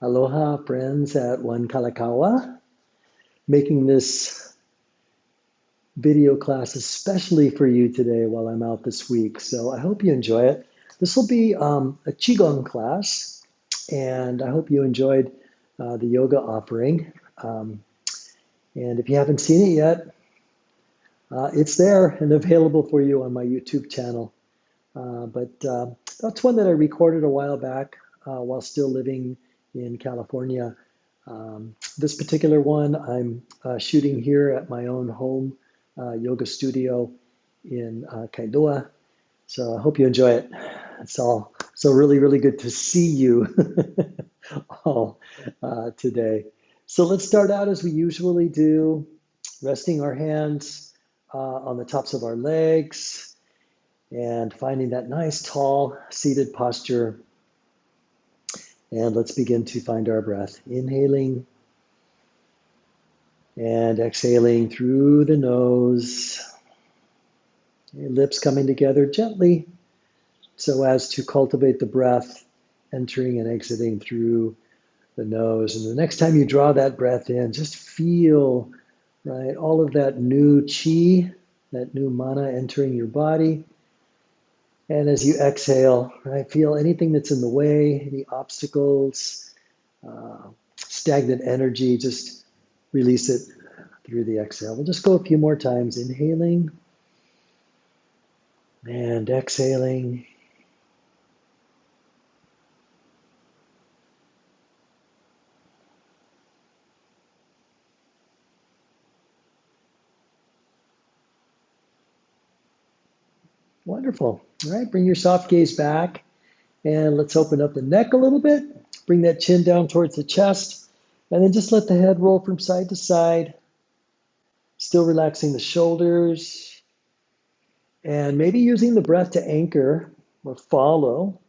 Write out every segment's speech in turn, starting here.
Aloha, friends at One Kalakaua. Making this video class especially for you today while I'm out this week. So I hope you enjoy it. This will be a Qigong class, and I hope you enjoyed the yoga offering. And if you haven't seen it yet, it's there and available for you on my YouTube channel. But that's one that I recorded a while back while still living in California. This particular one I'm shooting here at my own home yoga studio in Kailua. So I hope you enjoy it. It's all so really, really good to see you all today. So let's start out as we usually do, resting our hands on the tops of our legs and finding that nice tall seated posture. And let's begin to find our breath. Inhaling and exhaling through the nose. Lips coming together gently so as to cultivate the breath entering and exiting through the nose. And the next time you draw that breath in, just feel, right, all of that new chi, that new mana entering your body. And as you exhale, right, feel anything that's in the way, any obstacles, stagnant energy, just release it through the exhale. We'll just go a few more times, inhaling and exhaling. Wonderful. All right, bring your soft gaze back and let's open up the neck a little bit. Bring that chin down towards the chest and then just let the head roll from side to side. Still relaxing the shoulders and maybe using the breath to anchor or follow.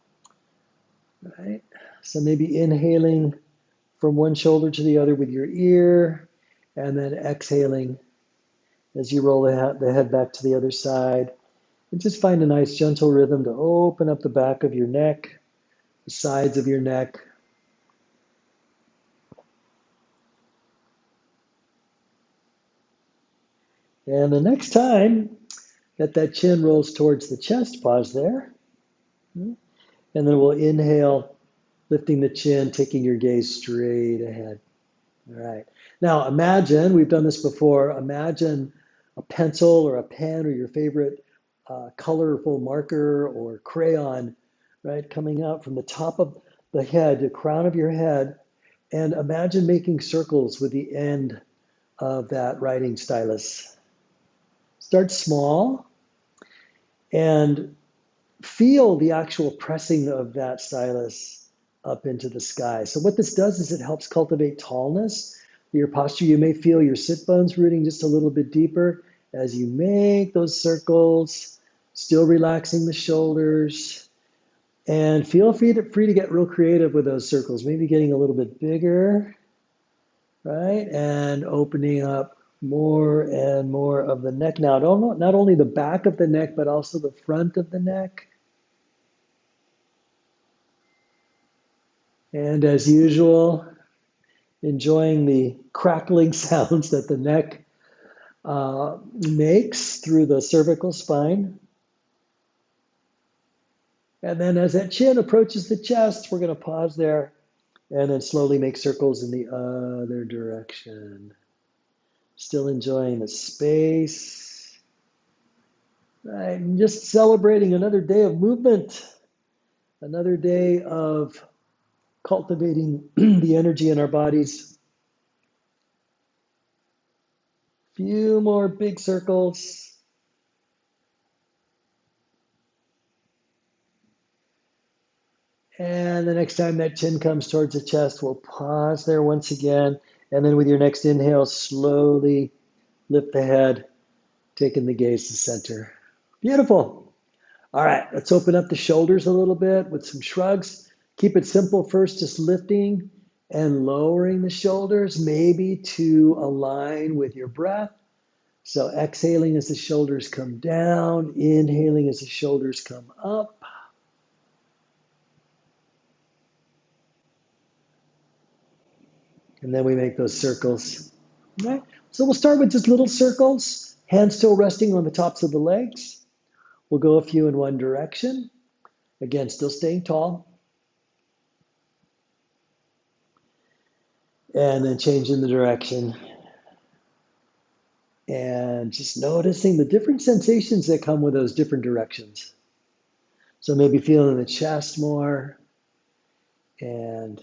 Right? So maybe inhaling from one shoulder to the other with your ear and then exhaling as you roll the head back to the other side. And just find a nice gentle rhythm to open up the back of your neck, the sides of your neck. And the next time that chin rolls towards the chest, pause there. And then we'll inhale, lifting the chin, taking your gaze straight ahead. All right. Now imagine, we've done this before, imagine a pencil or a pen or your favorite colorful marker or crayon, right, coming out from the top of the head, the crown of your head, and imagine making circles with the end of that writing stylus. Start small and feel the actual pressing of that stylus up into the sky. So what this does is it helps cultivate tallness. Your posture, you may feel your sit bones rooting just a little bit deeper as you make those circles, still relaxing the shoulders. And feel free to get real creative with those circles, maybe getting a little bit bigger, right? And opening up more and more of the neck. Now, not only the back of the neck, but also the front of the neck. And as usual, enjoying the crackling sounds that the neck makes through the cervical spine. And then as that chin approaches the chest, we're going to pause there and then slowly make circles in the other direction. Still enjoying the space. Right, and just celebrating another day of movement, another day of cultivating the energy in our bodies. Few more big circles. And the next time that chin comes towards the chest, we'll pause there once again. And then with your next inhale, slowly lift the head, taking the gaze to center. Beautiful. All right, let's open up the shoulders a little bit with some shrugs. Keep it simple first, just lifting and lowering the shoulders, maybe to align with your breath. So exhaling as the shoulders come down, inhaling as the shoulders come up. And then we make those circles. All right? So we'll start with just little circles, hands still resting on the tops of the legs. We'll go a few in one direction. Again, still staying tall. And then changing the direction. And just noticing the different sensations that come with those different directions. So maybe feeling the chest more. And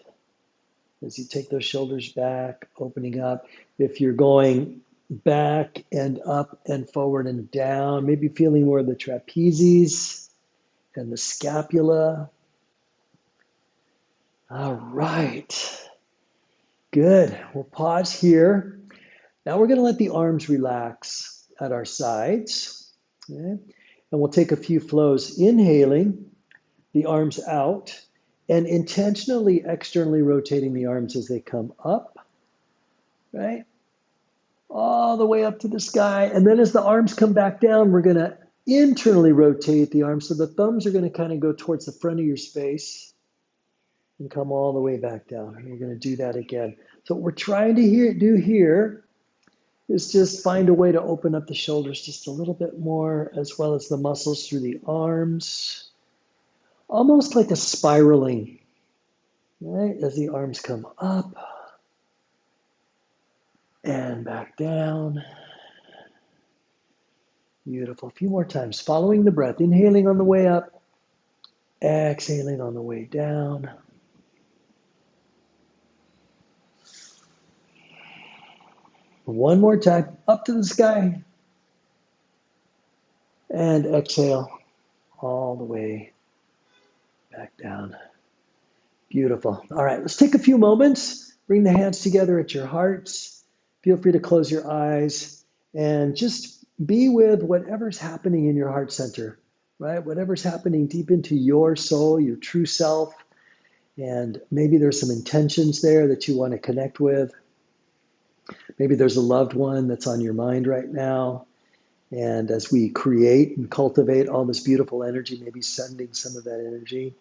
as you take those shoulders back, opening up. If you're going back and up and forward and down, maybe feeling more of the trapezes and the scapula. All right. Good. We'll pause here. Now we're going to let the arms relax at our sides. Okay? And we'll take a few flows, inhaling the arms out and intentionally externally rotating the arms as they come up, right? All the way up to the sky. And then as the arms come back down, we're going to internally rotate the arms. So the thumbs are going to kind of go towards the front of your space and come all the way back down. And we're going to do that again. So what we're trying to do here is just find a way to open up the shoulders just a little bit more, as well as the muscles through the arms. Almost like a spiraling, right? As the arms come up and back down. Beautiful. A few more times. Following the breath. Inhaling on the way up. Exhaling on the way down. One more time. Up to the sky. And exhale all the way back down. Beautiful. All right, let's take a few moments. Bring the hands together at your hearts. Feel free to close your eyes and just be with whatever's happening in your heart center, right? Whatever's happening deep into your soul, your true self. And maybe there's some intentions there that you want to connect with. Maybe there's a loved one that's on your mind right now. And as we create and cultivate all this beautiful energy, maybe sending some of that energy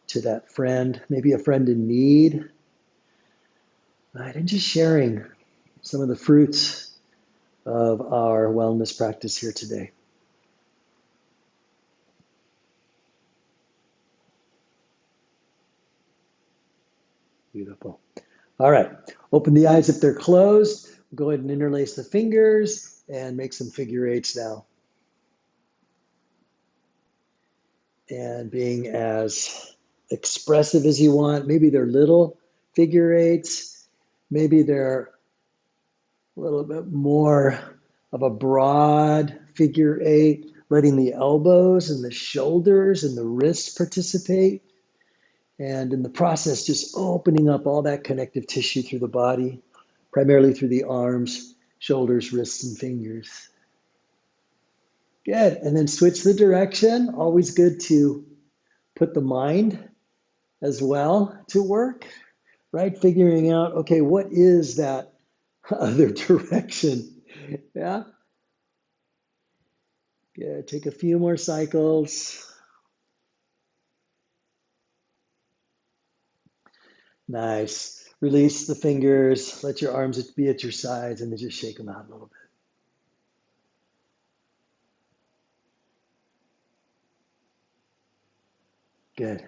to that friend, maybe a friend in need, right? And just sharing some of the fruits of our wellness practice here today. Beautiful. All right, open the eyes if they're closed. Go ahead and interlace the fingers and make some figure eights now. And being as expressive as you want. Maybe they're little figure eights. Maybe they're a little bit more of a broad figure eight, letting the elbows and the shoulders and the wrists participate. And in the process, just opening up all that connective tissue through the body, primarily through the arms, shoulders, wrists, and fingers. Good. And then switch the direction. Always good to put the mind as well to work, right? Figuring out, okay, what is that other direction? Yeah. Good. Take a few more cycles. Nice. Release the fingers. Let your arms be at your sides and then just shake them out a little bit. Good.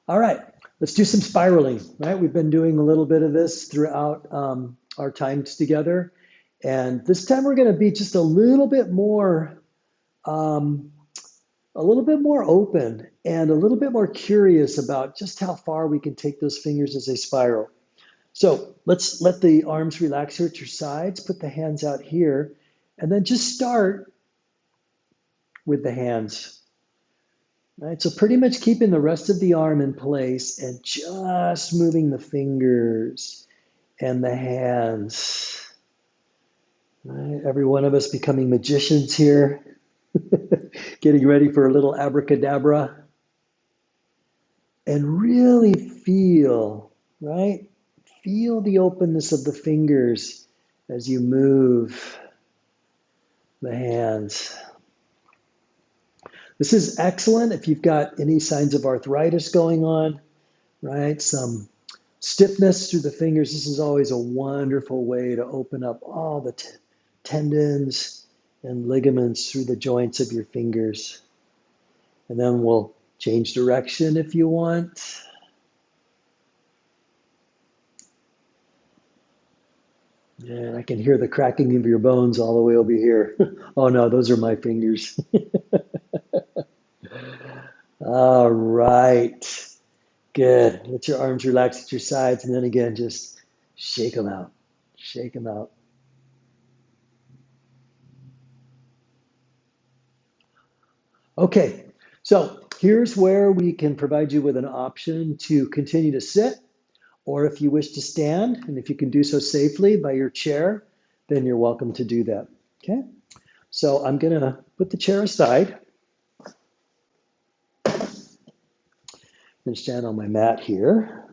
All right. Let's do some spiraling, right? We've been doing a little bit of this throughout our times together. And this time we're going to be just a little bit more open and a little bit more curious about just how far we can take those fingers as they spiral. So let's let the arms relax here at your sides, put the hands out here, and then just start with the hands. Right, so pretty much keeping the rest of the arm in place and just moving the fingers and the hands. Right, every one of us becoming magicians here. Getting ready for a little abracadabra. And really feel, right? Feel the openness of the fingers as you move the hands. This is excellent if you've got any signs of arthritis going on, right? Some stiffness through the fingers. This is always a wonderful way to open up all the tendons and ligaments through the joints of your fingers. And then we'll change direction if you want. And I can hear the cracking of your bones all the way over here. Oh no, those are my fingers. All right. Good. Let your arms relax at your sides. And then again, just shake them out. Shake them out. Okay. So here's where we can provide you with an option to continue to sit, or if you wish to stand, and if you can do so safely by your chair, then you're welcome to do that. Okay. So I'm going to put the chair aside. I'm going to stand on my mat here.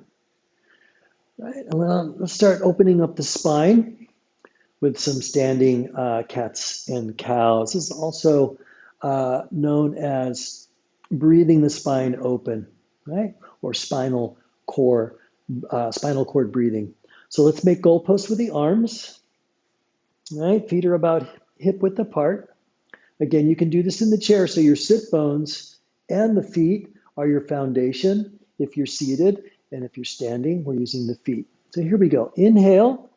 Right. And let's start opening up the spine with some standing cats and cows. This is also known as breathing the spine open, right? Or cord breathing. So let's make goalposts with the arms, right? Feet are about hip width apart. Again, you can do this in the chair, so your sit bones and the feet are your foundation if you're seated, and if you're standing, we're using the feet. So here we go. Inhale,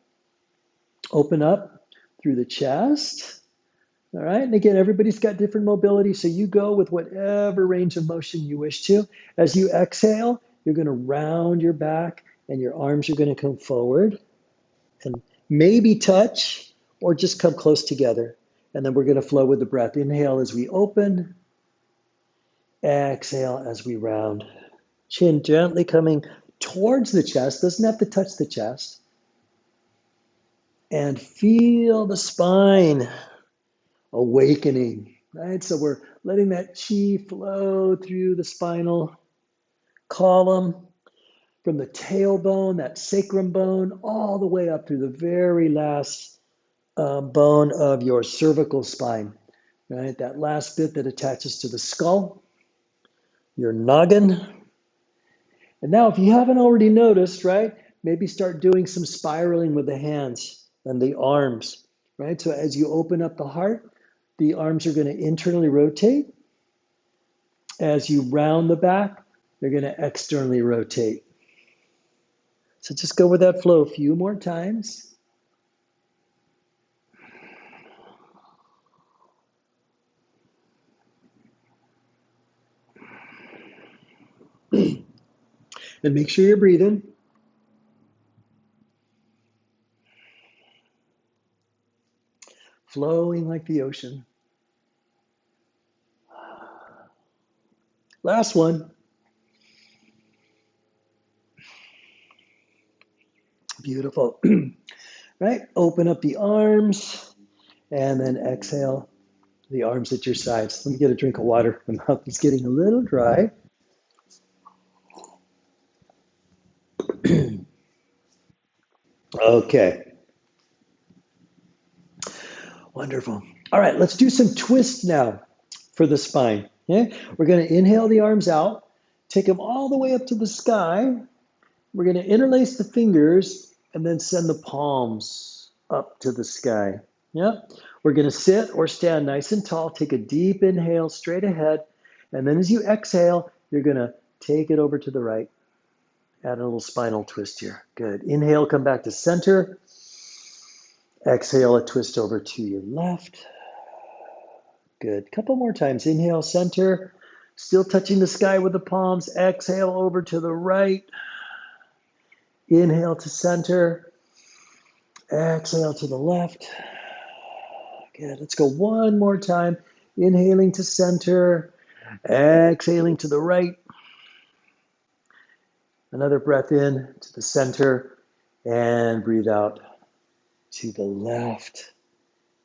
open up through the chest. All right, and again, everybody's got different mobility, so you go with whatever range of motion you wish to. As you exhale, you're going to round your back, and your arms are going to come forward and maybe touch or just come close together. And then we're going to flow with the breath. Inhale as we open, exhale as we round. Chin gently coming towards the chest, doesn't have to touch the chest. And feel the spine awakening, right? So we're letting that chi flow through the spinal column from the tailbone, that sacrum bone, all the way up through the very last bone of your cervical spine, right? That last bit that attaches to the skull, your noggin. And now, if you haven't already noticed, right, maybe start doing some spiraling with the hands and the arms, right? So as you open up the heart, the arms are going to internally rotate. As you round the back, they're going to externally rotate. So just go with that flow a few more times. And make sure you're breathing. Flowing like the ocean. Last one. Beautiful. Right? Open up the arms and then exhale the arms at your sides. Let me get a drink of water. My mouth is getting a little dry. Okay. Wonderful. All right, let's do some twists now for the spine. Okay? We're going to inhale the arms out, take them all the way up to the sky. We're going to interlace the fingers and then send the palms up to the sky. Yeah. We're going to sit or stand nice and tall. Take a deep inhale straight ahead. And then as you exhale, you're going to take it over to the right. Add a little spinal twist here. Good. Inhale, come back to center. Exhale, a twist over to your left. Good. Couple more times. Inhale, center. Still touching the sky with the palms. Exhale, over to the right. Inhale to center. Exhale to the left. Good. Let's go one more time. Inhaling to center. Exhaling to the right. Another breath in to the center. And breathe out to the left.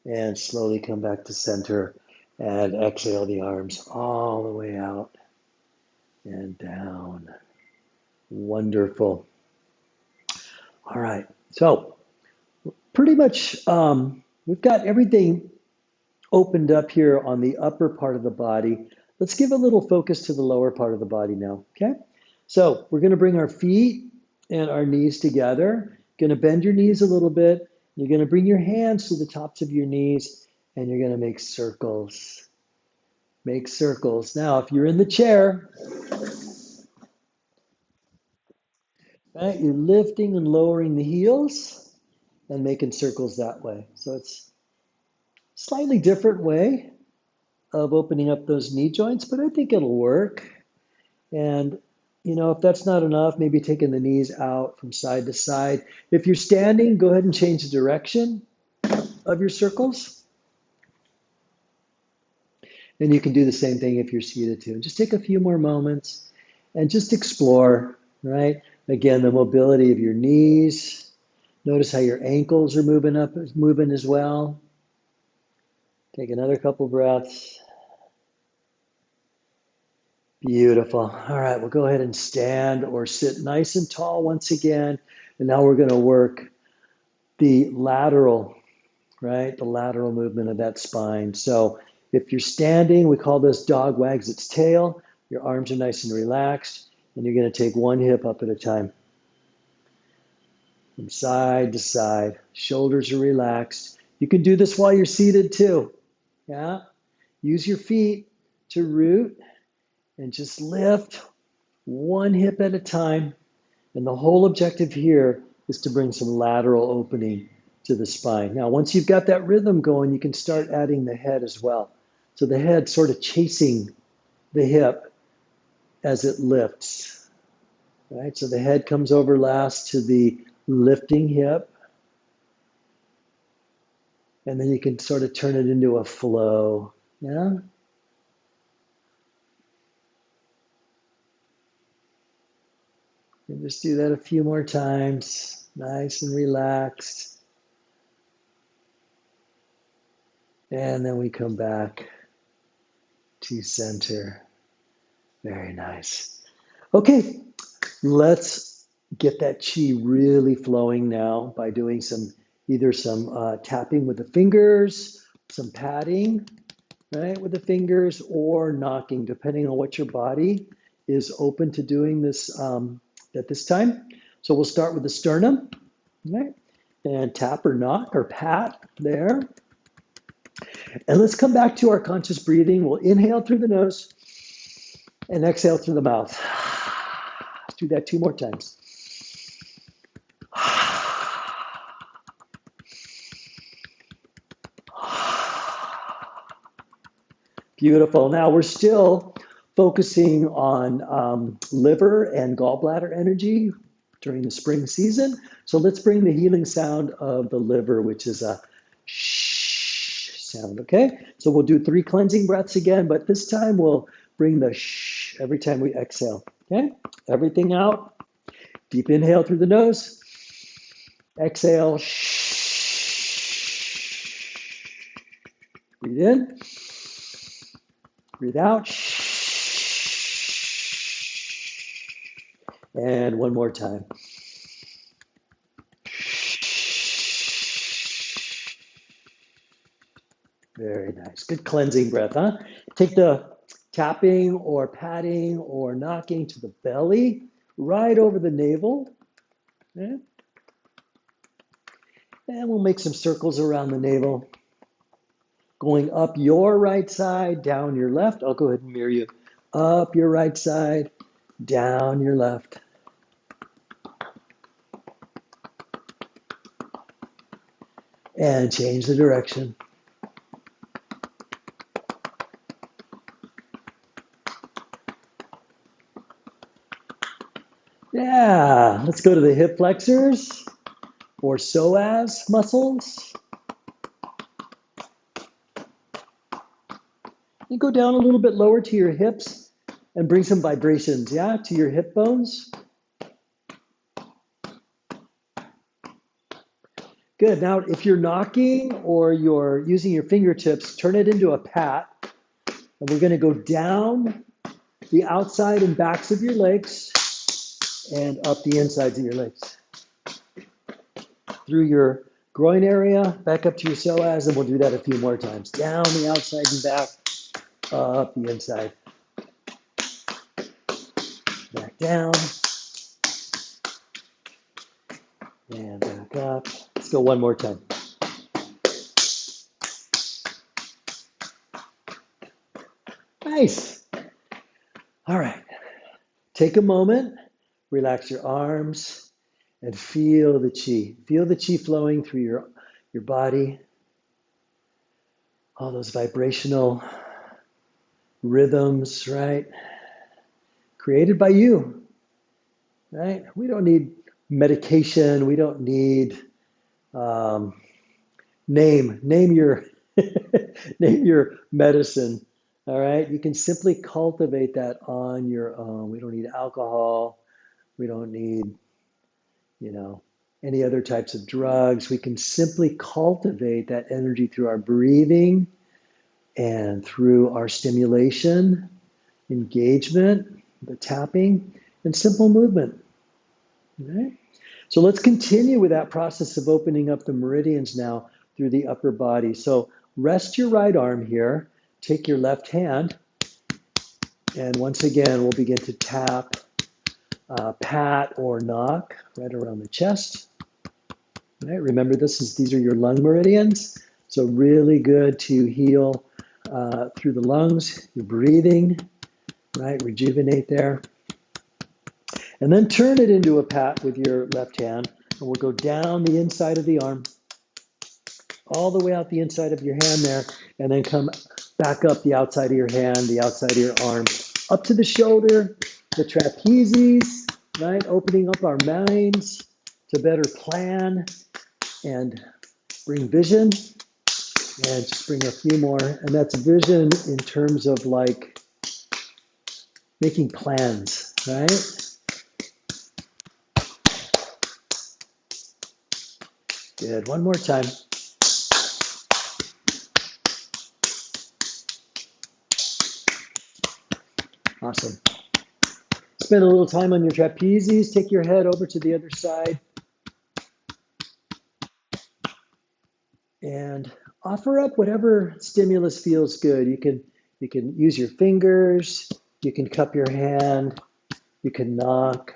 And slowly come back to center. And exhale the arms all the way out and down. Wonderful. All right. So pretty much we've got everything opened up here on the upper part of the body. Let's give a little focus to the lower part of the body now, okay? So we're going to bring our feet and our knees together. Going to bend your knees a little bit. You're going to bring your hands to the tops of your knees, and you're going to make circles. Make circles. Now, if you're in the chair, right, you're lifting and lowering the heels and making circles that way. So it's a slightly different way of opening up those knee joints, but I think it'll work. And, if that's not enough, maybe taking the knees out from side to side. If you're standing, go ahead and change the direction of your circles. And you can do the same thing if you're seated too. Just take a few more moments and just explore, right? Again, the mobility of your knees. Notice how your ankles are moving as well. Take another couple breaths. Beautiful. All right, we'll go ahead and stand or sit nice and tall once again. And now we're going to work the lateral, right? The lateral movement of that spine. So if you're standing, we call this dog wags its tail. Your arms are nice and relaxed, and you're going to take one hip up at a time. From side to side. Shoulders are relaxed. You can do this while you're seated too. Yeah? Use your feet to root and just lift one hip at a time. And the whole objective here is to bring some lateral opening to the spine. Now, once you've got that rhythm going, you can start adding the head as well. So the head sort of chasing the hip as it lifts. Right? So the head comes over last to the lifting hip. And then you can sort of turn it into a flow. Yeah? And just do that a few more times. Nice and relaxed. And then we come back to center. Very nice. Okay, let's get that chi really flowing now by doing either some tapping with the fingers, some patting, right, with the fingers, or knocking, depending on what your body is open to doing this at this time. So we'll start with the sternum, right, and tap or knock or pat there. And let's come back to our conscious breathing. We'll inhale through the nose and exhale through the mouth. Let's do that 2 more times. Beautiful. Now we're still focusing on liver and gallbladder energy during the spring season. So let's bring the healing sound of the liver, which is a shh sound, okay? So we'll do 3 cleansing breaths again, but this time we'll bring the shh every time we exhale, okay? Everything out. Deep inhale through the nose. Exhale. Shh. Breathe in. Breathe out. And one more time. Very nice. Good cleansing breath, huh? Take the tapping or patting or knocking to the belly, right over the navel. Okay? And we'll make some circles around the navel. Going up your right side, down your left. I'll go ahead and mirror you. Up your right side, down your left. And change the direction. Yeah, let's go to the hip flexors or psoas muscles. And go down a little bit lower to your hips and bring some vibrations, yeah, to your hip bones. Good. Now, if you're knocking or you're using your fingertips, turn it into a pat. And we're going to go down the outside and backs of your legs and up the insides of your legs. Through your groin area, back up to your psoas, and we'll do that a few more times. Down the outside and back, up the inside. Back down. And back up. Let's go one more time. Nice. All right. Take a moment, relax your arms, and feel the chi. Feel the chi flowing through your body. All those vibrational rhythms, right? Created by you, right? We don't need medication. We don't need um, name your name your medicine. All right, you can simply cultivate that on your own. We don't need alcohol. We don't need, you know, any other types of drugs. We can simply cultivate that energy through our breathing and through our stimulation, engagement, the tapping, and simple movement. Right? So let's continue with that process of opening up the meridians now through the upper body. So rest your right arm here, take your left hand, and once again, we'll begin to tap, pat, or knock right around the chest. Right? Remember, these are your lung meridians, so really good to heal through the lungs, your breathing, right? Rejuvenate there. And then turn it into a pat with your left hand, and we'll go down the inside of the arm, all the way out the inside of your hand there, and then come back up the outside of your hand, the outside of your arm, up to the shoulder, the trapezes, right? Opening up our minds to better plan and bring vision. And just bring a few more. And that's vision in terms of like making plans, right? Good. One more time. Awesome. Spend a little time on your trapezes. Take your head over to the other side. And offer up whatever stimulus feels good. You can use your fingers. You can cup your hand. You can knock,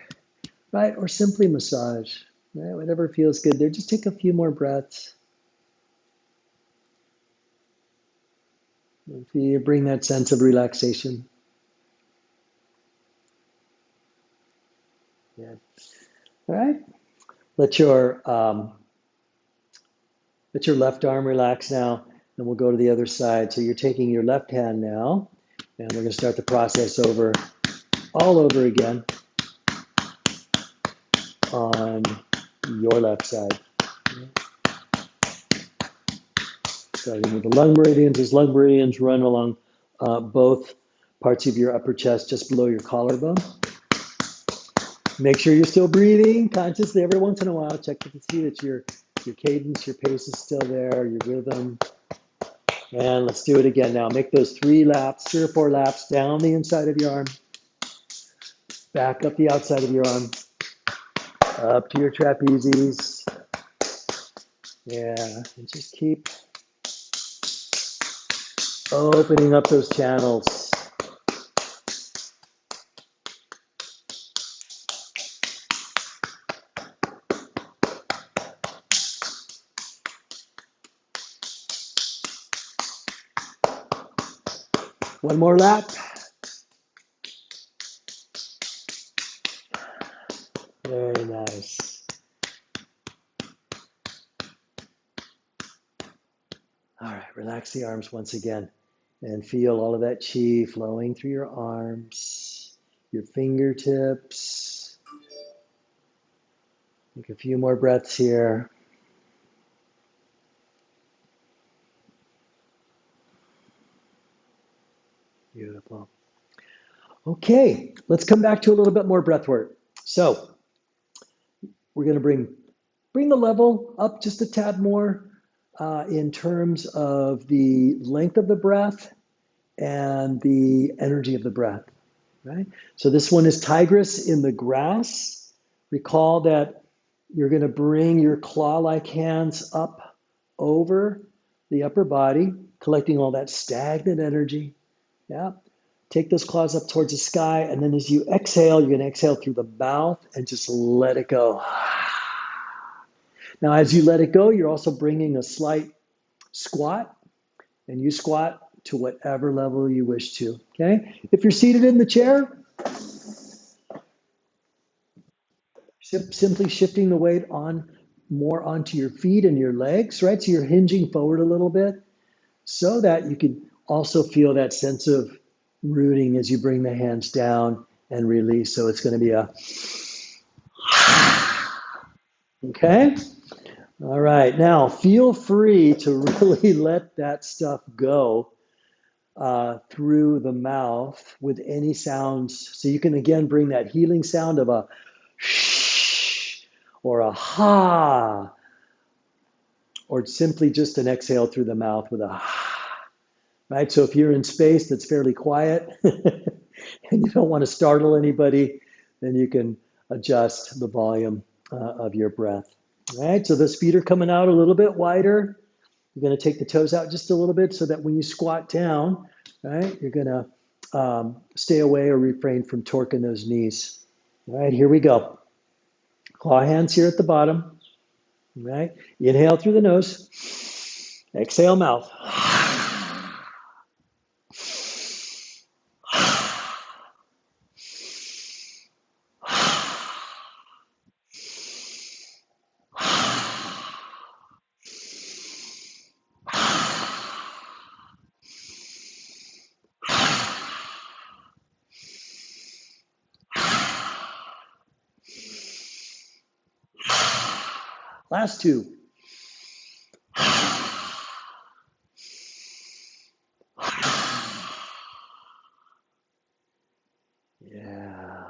right? Or simply massage, right? Whatever feels good there. Just take a few more breaths. And you bring that sense of relaxation. Yeah. All right. Let your left arm relax now, and we'll go to the other side. So you're taking your left hand now, and we're going to start the process all over again on your left side. Starting with the lung meridians. As lung meridians run along both parts of your upper chest, just below your collarbone. Make sure you're still breathing consciously every once in a while. Check to see that your cadence, your pace is still there, your rhythm. And let's do it again now. Make those 3 or 4 laps down the inside of your arm, back up the outside of your arm, up to your trapezes. Yeah, and just keep opening up those channels. One more lap. Very nice. All right, relax the arms once again and feel all of that chi flowing through your arms, your fingertips. Take a few more breaths here. Beautiful. Okay, let's come back to a little bit more breath work. So we're going to bring the level up just a tad more in terms of the length of the breath and the energy of the breath. Right? So this one is tigress in the grass. Recall that you're going to bring your claw-like hands up over the upper body, collecting all that stagnant energy. Yeah. Take those claws up towards the sky, and then as you exhale, you're going to exhale through the mouth and just let it go. Now, as you let it go, you're also bringing a slight squat, and you squat to whatever level you wish to, okay? If you're seated in the chair, simply shifting the weight on more onto your feet and your legs, right? So you're hinging forward a little bit so that you can also feel that sense of rooting as you bring the hands down and release. So it's going to be a, okay? All right, now feel free to really let that stuff go through the mouth with any sounds. So you can again bring that healing sound of a shh or a ha, or simply just an exhale through the mouth with a ha, right? So if you're in space that's fairly quiet and you don't want to startle anybody, then you can adjust the volume of your breath. All right, so those feet are coming out a little bit wider. You're going to take the toes out just a little bit so that when you squat down, right, you're going to stay away or refrain from torquing those knees. All right, here we go. Claw hands here at the bottom. All right, inhale through the nose, exhale mouth. Last two. Yeah.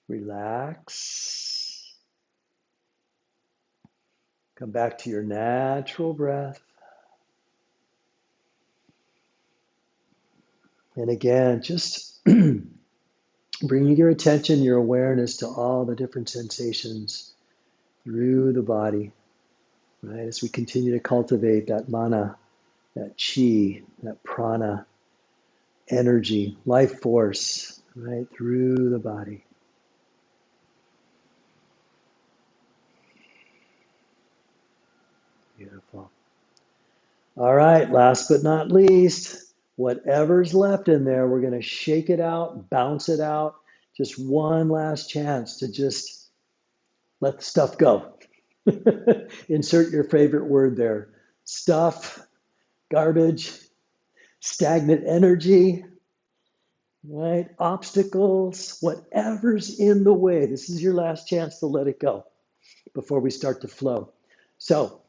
Relax. Come back to your natural breath. And again, just bringing your attention, your awareness to all the different sensations through the body, right? As we continue to cultivate that mana, that chi, that prana, energy, life force, right? Through the body. Beautiful. All right, last but not least, whatever's left in there, we're going to shake it out, bounce it out. Just one last chance to just let the stuff go. Insert your favorite word there. Stuff, garbage, stagnant energy, right? Obstacles, whatever's in the way. This is your last chance to let it go before we start to flow. So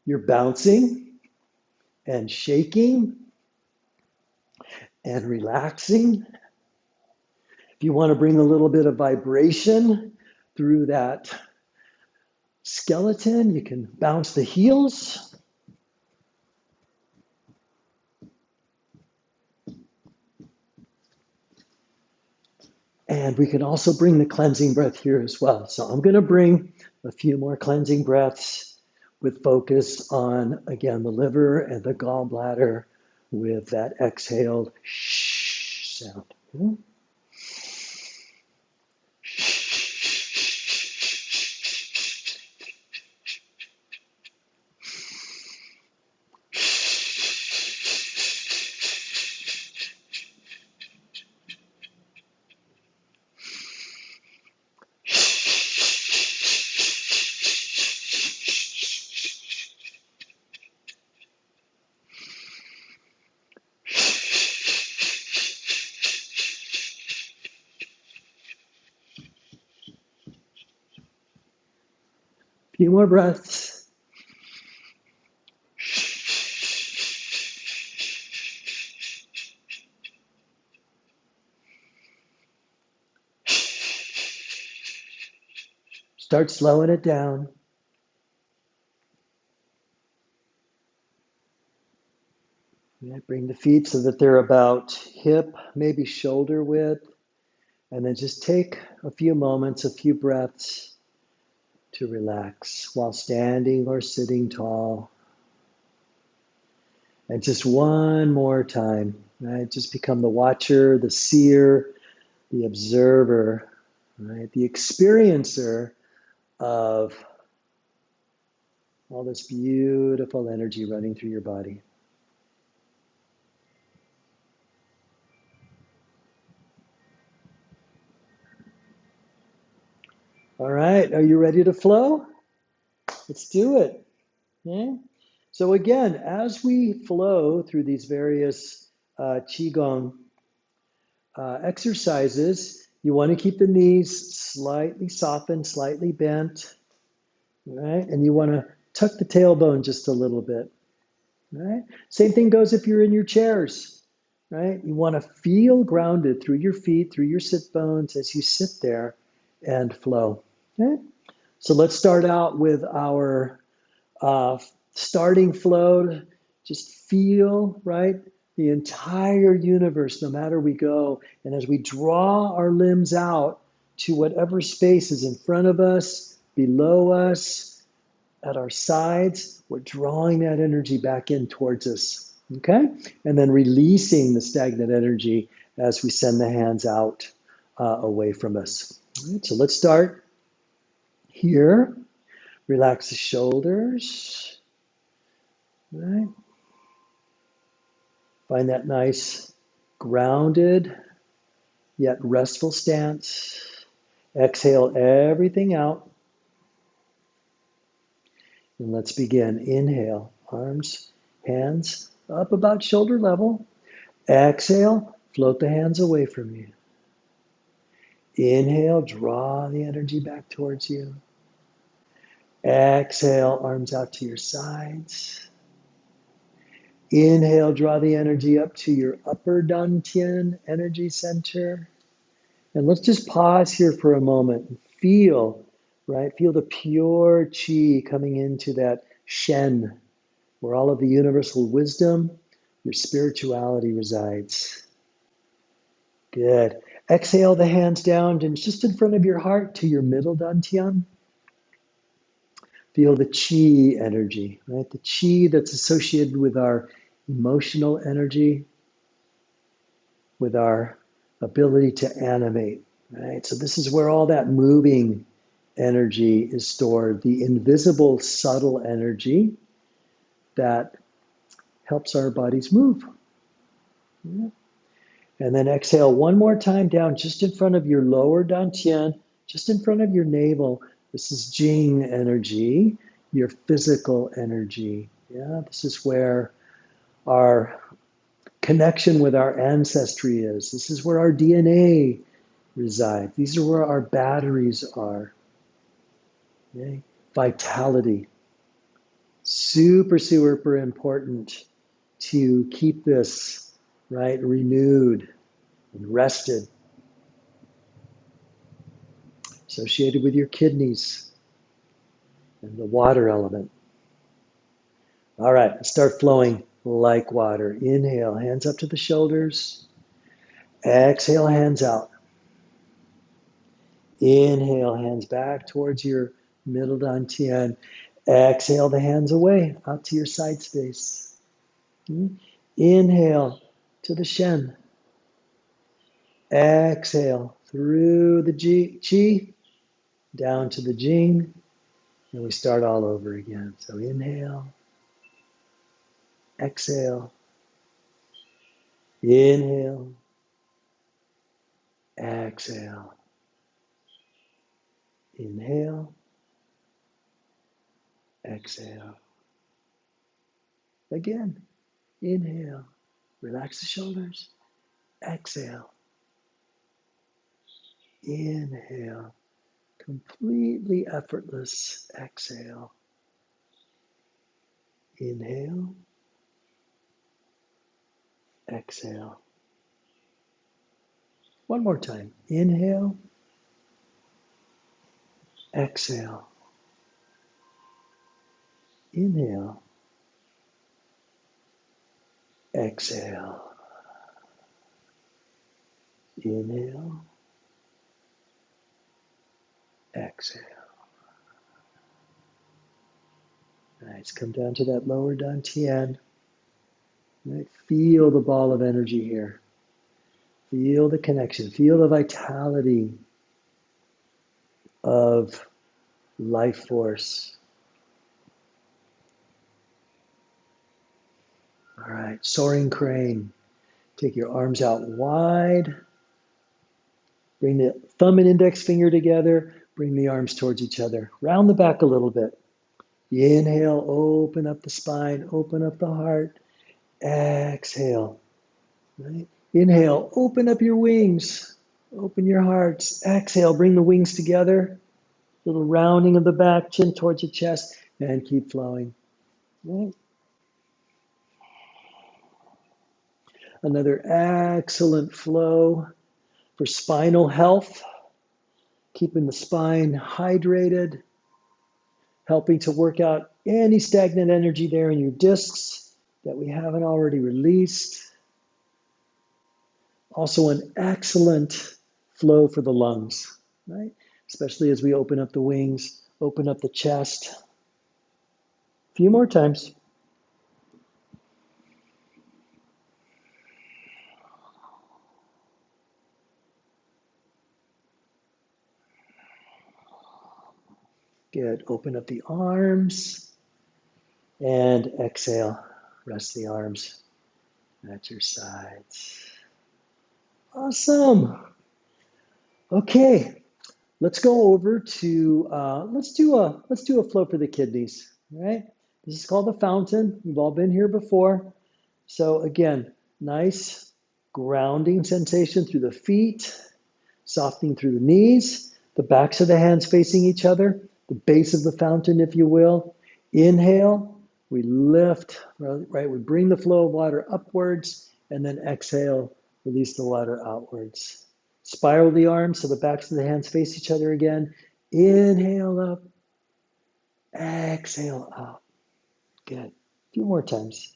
you're bouncing and shaking and relaxing. If you want to bring a little bit of vibration through that skeleton, you can bounce the heels. And we can also bring the cleansing breath here as well. So I'm going to bring a few more cleansing breaths with focus on, again, the liver and the gallbladder with that exhaled shh sound. A few more breaths. Start slowing it down. Bring the feet so that they're about hip, maybe shoulder width. And then just take a few moments, a few breaths to relax while standing or sitting tall. And just one more time, right? Just become the watcher, the seer, the observer, right? The experiencer of All this beautiful energy running through your body. All right, are you ready to flow? Let's do it. Okay? So again, as we flow through these various Qigong exercises, you want to keep the knees slightly softened, slightly bent, right? And you want to tuck the tailbone just a little bit, right? Same thing goes if you're in your chairs, right? You want to feel grounded through your feet, through your sit bones as you sit there and flow. Okay? So let's start out with our starting flow. Just feel, right? The entire universe, no matter we go. And as we draw our limbs out to whatever space is in front of us, below us, at our sides, we're drawing that energy back in towards us. Okay? And then releasing the stagnant energy as we send the hands out away from us. All right, so let's start here. Relax the shoulders. All right? Find that nice, grounded, yet restful stance. Exhale everything out. And let's begin. Inhale, arms, hands up about shoulder level. Exhale, float the hands away from you. Inhale, draw the energy back towards you. Exhale, arms out to your sides. Inhale, draw the energy up to your upper dantian energy center. And let's just pause here for a moment and feel, right? Feel the pure chi coming into that Shen, where all of the universal wisdom, your spirituality resides. Good. Exhale the hands down and just in front of your heart to your middle dantian. Feel the chi energy, right? The chi that's associated with our emotional energy, with our ability to animate, right? So this is where all that moving energy is stored, the invisible, subtle energy that helps our bodies move. Yeah. And then exhale one more time down just in front of your lower dantian, just in front of your navel. This is Jing energy, your physical energy. Yeah, this is where our connection with our ancestry is. This is where our DNA resides. These are where our batteries are. Okay? Vitality. Super, super important to keep this, right, renewed and rested. Associated with your kidneys and the water element. All right, start flowing like water. Inhale, hands up to the shoulders. Exhale, hands out. Inhale, hands back towards your middle dantian. Exhale the hands away, out to your side space. Inhale to the Shen. Exhale through the Chi, down to the Jing. And we start all over again. So inhale, exhale, inhale, exhale, inhale, exhale. Again, inhale, relax the shoulders, exhale, inhale, completely effortless exhale. Inhale, exhale. One more time. Inhale, exhale. Inhale, exhale. Inhale, exhale. Nice. Come down to that lower dantian. Right? Feel the ball of energy here. Feel the connection. Feel the vitality of life force. All right, soaring crane. Take your arms out wide. Bring the thumb and index finger together. Bring the arms towards each other. Round the back a little bit. Inhale, open up the spine, open up the heart. Exhale. Right? Inhale, open up your wings. Open your hearts. Exhale, bring the wings together. Little rounding of the back, chin towards your chest, and keep flowing. Right? Another excellent flow for spinal health, keeping the spine hydrated, helping to work out any stagnant energy there in your discs that we haven't already released. Also an excellent flow for the lungs, right? Especially as we open up the wings, open up the chest. A few more times. Good. Open up the arms and exhale. Rest the arms at your sides. Awesome. Okay, let's go over to let's do a flow for the kidneys. Right? This is called the fountain. We've all been here before. So again, nice grounding sensation through the feet, softening through the knees, the backs of the hands facing each other, the base of the fountain, if you will. Inhale, we lift, right? We bring the flow of water upwards, and then exhale, release the water outwards. Spiral the arms so the backs of the hands face each other again. Inhale up, exhale up. Good. A few more times.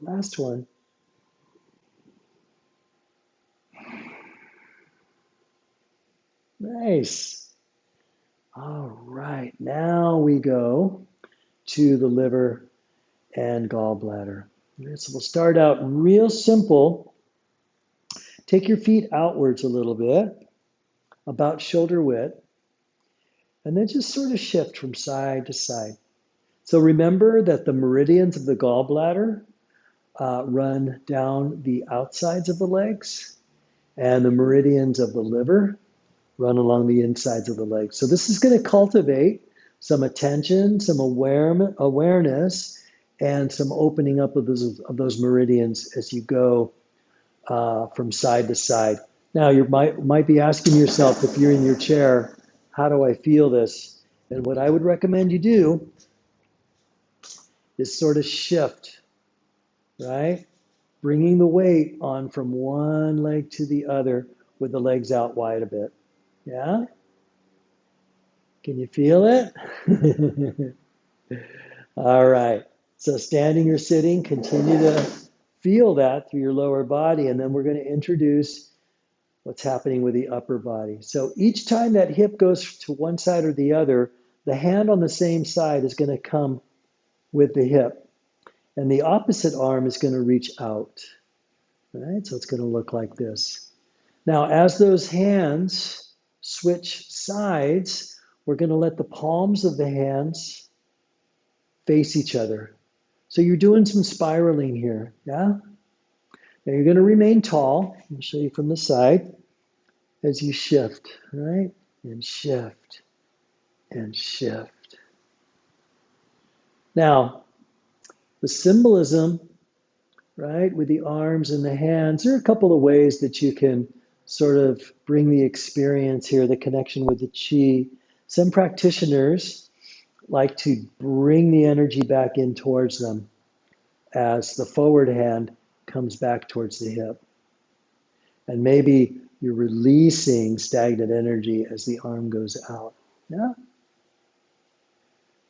Last one. Nice. All right, now we go to the liver and gallbladder. So we'll start out real simple. Take your feet outwards a little bit, about shoulder width, and then just sort of shift from side to side. So remember that the meridians of the gallbladder run down the outsides of the legs, and the meridians of the liver run along the insides of the legs. So this is going to cultivate some attention, some awareness, and some opening up of those meridians as you go from side to side. Now, you might be asking yourself, if you're in your chair, how do I feel this? And what I would recommend you do is sort of shift, right? Bringing the weight on from one leg to the other with the legs out wide a bit. Yeah? Can you feel it? All right. So standing or sitting, continue to feel that through your lower body, and then we're going to introduce what's happening with the upper body. So each time that hip goes to one side or the other, the hand on the same side is going to come with the hip, and the opposite arm is going to reach out. All right? So it's going to look like this. Now, as those hands switch sides, we're going to let the palms of the hands face each other. So you're doing some spiraling here, yeah? Now you're going to remain tall. I'll show you from the side as you shift, right? And shift, and shift. Now, the symbolism, right, with the arms and the hands, there are a couple of ways that you can sort of bring the experience here, the connection with the chi. Some practitioners like to bring the energy back in towards them as the forward hand comes back towards the hip. And maybe you're releasing stagnant energy as the arm goes out. Yeah?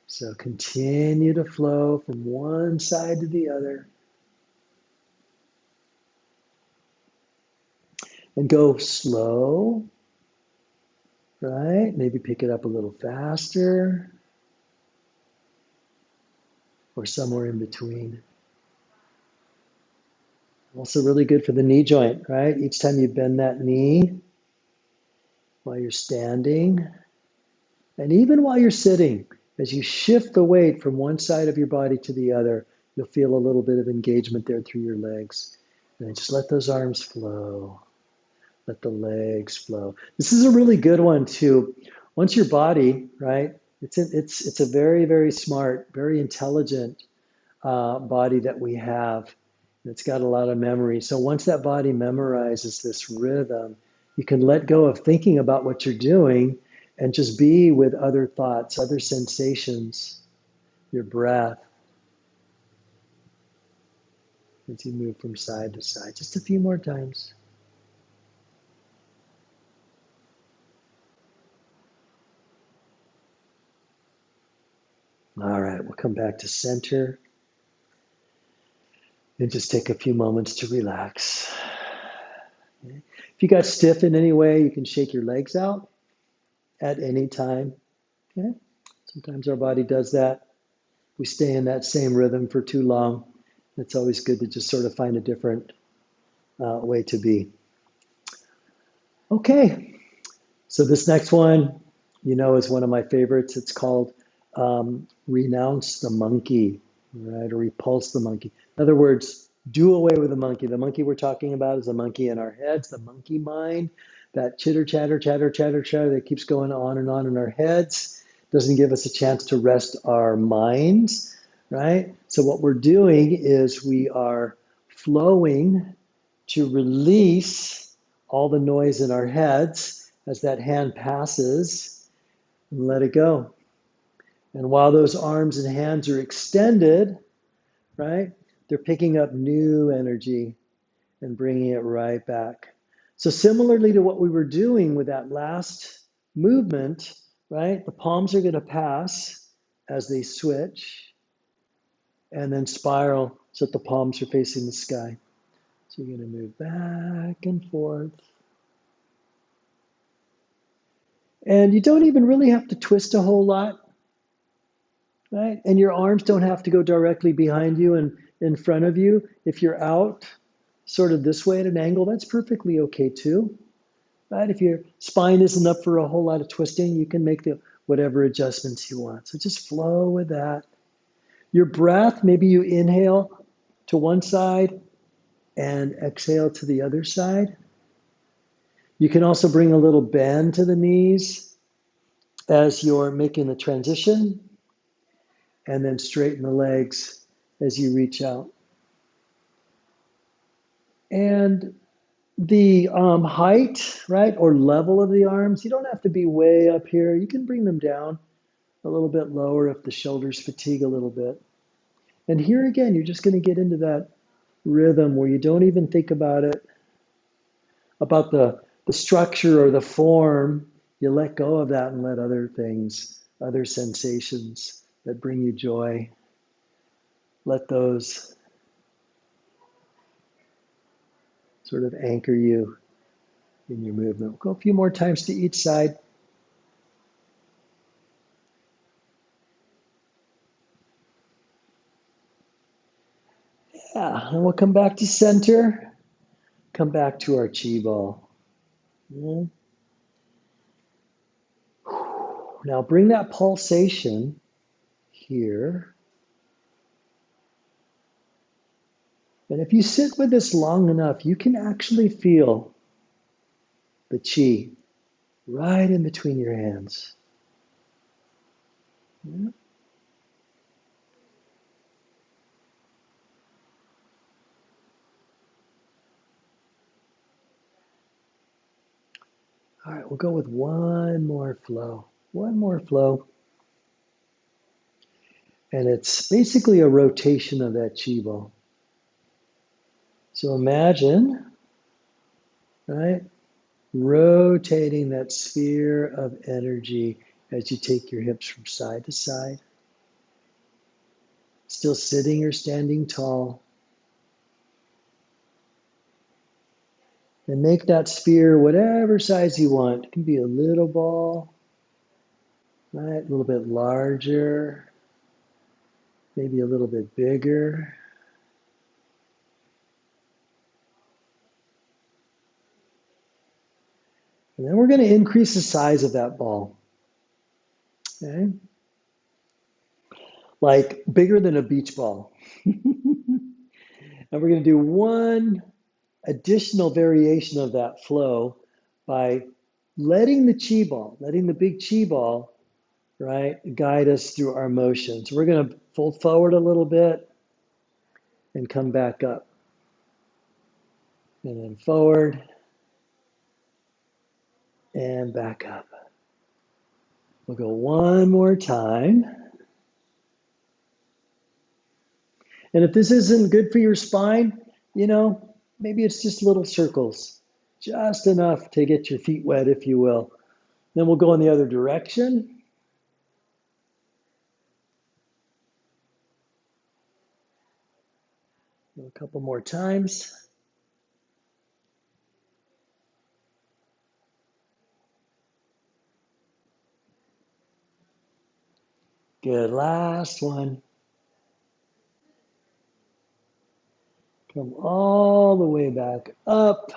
So continue to flow from one side to the other. And go slow right? Maybe pick it up a little faster or somewhere in between. Also really good for the knee joint, right? Each time you bend that knee while you're standing, and even while you're sitting, as you shift the weight from one side of your body to the other, you'll feel a little bit of engagement there through your legs. And then just let those arms flow. Let the legs flow. This is a really good one too. Once your body, right? It's a very, very smart, very intelligent body that we have. It's got a lot of memory. So once that body memorizes this rhythm, you can let go of thinking about what you're doing and just be with other thoughts, other sensations, your breath as you move from side to side. Just a few more times. All right, we'll come back to center and just take a few moments to relax. Okay. If you got stiff in any way, you can shake your legs out at any time. Okay. Sometimes our body does that. We stay in that same rhythm for too long. It's always good to just sort of find a different way to be. Okay, so this next one, is one of my favorites. It's called Renounce the Monkey, right? Or Repulse the Monkey. In other words, do away with the monkey. The monkey we're talking about is the monkey in our heads, the monkey mind, that chitter, chatter, chatter, chatter, chatter that keeps going on in our heads, doesn't give us a chance to rest our minds, right? So what we're doing is we are flowing to release all the noise in our heads as that hand passes and let it go. And while those arms and hands are extended, right, they're picking up new energy and bringing it right back. So similarly to what we were doing with that last movement, right, the palms are going to pass as they switch and then spiral so that the palms are facing the sky. So you're going to move back and forth. And you don't even really have to twist a whole lot, right? And your arms don't have to go directly behind you and in front of you. If you're out sort of this way at an angle, that's perfectly okay too, right? If your spine isn't up for a whole lot of twisting, you can make whatever adjustments you want. So just flow with that. Your breath, maybe you inhale to one side and exhale to the other side. You can also bring a little bend to the knees as you're making the transition, and then straighten the legs as you reach out. And the height, right, or level of the arms, you don't have to be way up here. You can bring them down a little bit lower if the shoulders fatigue a little bit. And here again, you're just going to get into that rhythm where you don't even think about it, about the structure or the form. You let go of that and let other things, other sensations that bring you joy, let those sort of anchor you in your movement. We'll go a few more times to each side. Yeah, and we'll come back to center, come back to our chi ball. Yeah. Now bring that pulsation here. And if you sit with this long enough, you can actually feel the chi right in between your hands. Yeah. All right, we'll go with one more flow. One more flow. And it's basically a rotation of that chi ball. So imagine, right, rotating that sphere of energy as you take your hips from side to side. Still sitting or standing tall. And make that sphere whatever size you want. It can be a little ball, right? A little bit larger, maybe a little bit bigger. And then we're going to increase the size of that ball. Okay? Like bigger than a beach ball. And we're going to do one additional variation of that flow by letting the chi ball, letting the big chi ball, right, guide us through our motions. We're going to fold forward a little bit and come back up. And then forward and back up. We'll go one more time. And if this isn't good for your spine, maybe it's just little circles, just enough to get your feet wet, if you will. Then we'll go in the other direction. A couple more times. Good, last one. Come all the way back up.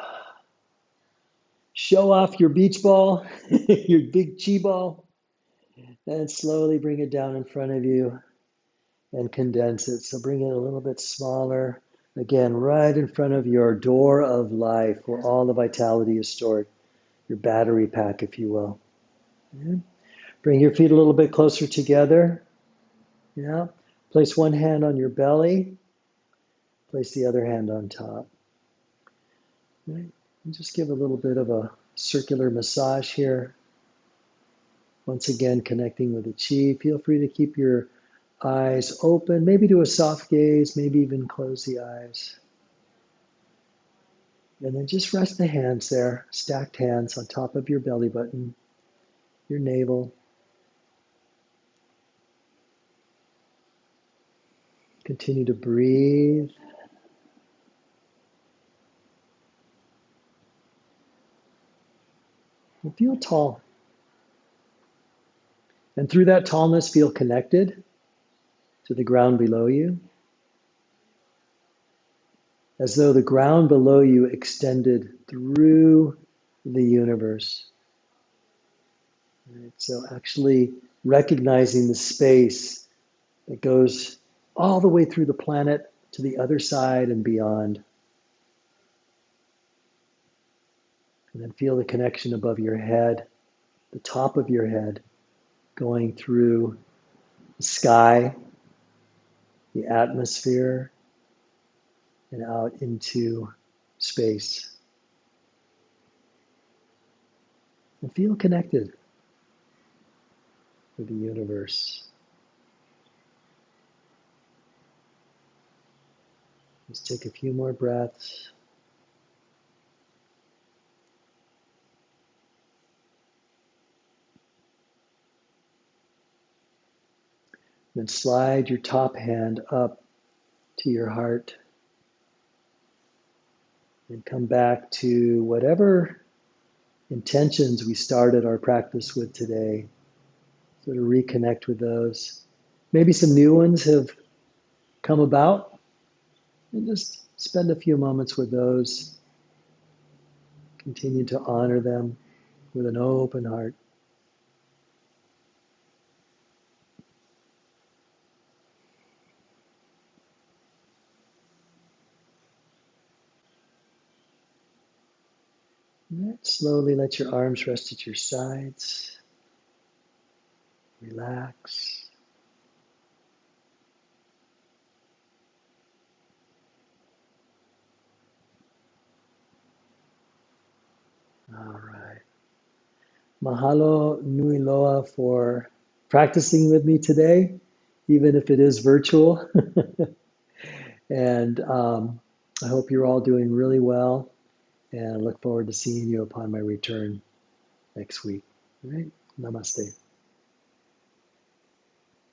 Show off your beach ball, your big chi ball, and slowly bring it down in front of you and condense it. So bring it a little bit smaller. Again, right in front of your door of life where all the vitality is stored, your battery pack, if you will. Yeah. Bring your feet a little bit closer together. Yeah. Place one hand on your belly. Place the other hand on top. Right. And just give a little bit of a circular massage here. Once again, connecting with the chi. Feel free to keep your eyes open, maybe do a soft gaze, maybe even close the eyes. And then just rest the hands there, stacked hands on top of your belly button, your navel. Continue to breathe. And feel tall. And through that tallness, feel connected to the ground below you, as though the ground below you extended through the universe. Right? So actually recognizing the space that goes all the way through the planet to the other side and beyond. And then feel the connection above your head, the top of your head, going through the sky, the atmosphere, and out into space. And feel connected with the universe. Just take a few more breaths. Then slide your top hand up to your heart and come back to whatever intentions we started our practice with today. So to reconnect with those. Maybe some new ones have come about, and just spend a few moments with those. Continue to honor them with an open heart. Slowly let your arms rest at your sides. Relax. All right. Mahalo nui loa for practicing with me today, even if it is virtual. And I hope you're all doing really well, and I look forward to seeing you upon my return next week. All right. Namaste.